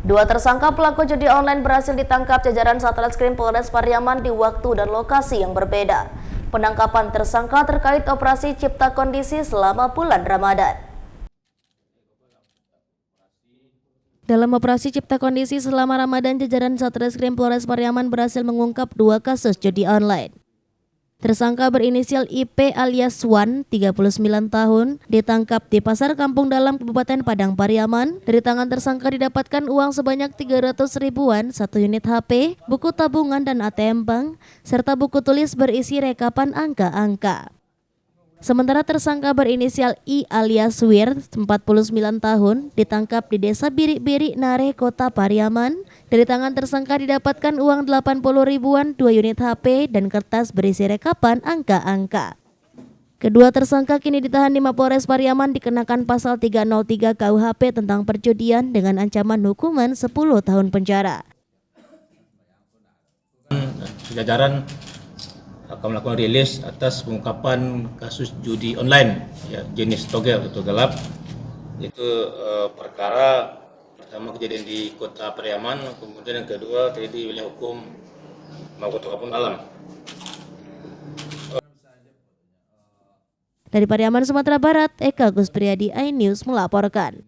Dua tersangka pelaku judi online berhasil ditangkap jajaran Satreskrim Polres Pariaman di waktu dan lokasi yang berbeda. Penangkapan tersangka terkait operasi cipta kondisi selama bulan Ramadan. Dalam operasi cipta kondisi selama Ramadan, jajaran Satreskrim Polres Pariaman berhasil mengungkap dua kasus judi online. Tersangka berinisial IP alias Wan, 39 tahun, ditangkap di Pasar Kampung Dalam, Kabupaten Padang Pariaman. Dari tangan tersangka didapatkan uang sebanyak 300 ribuan, 1 unit HP, buku tabungan dan ATM bank, serta buku tulis berisi rekapan angka-angka. Sementara tersangka berinisial I alias Wir, 49 tahun, ditangkap di Desa Biri-Biri, Nare, Kota Pariaman. Dari tangan tersangka didapatkan uang 80 ribuan, 2 unit HP, dan kertas berisi rekapan angka-angka. Kedua tersangka kini ditahan di Mapolres Pariaman dikenakan pasal 303 KUHP tentang perjudian dengan ancaman hukuman 10 tahun penjara. Jajaran akan melakukan rilis atas pengungkapan kasus judi online ya, jenis togel atau gelap. Itu perkara pertama kejadian di Kota Pariaman, kemudian yang kedua terjadi di wilayah hukum Kota Kampung Dalam. Dari Pariaman, Sumatera Barat, Eka Guspriyadi, iNews melaporkan.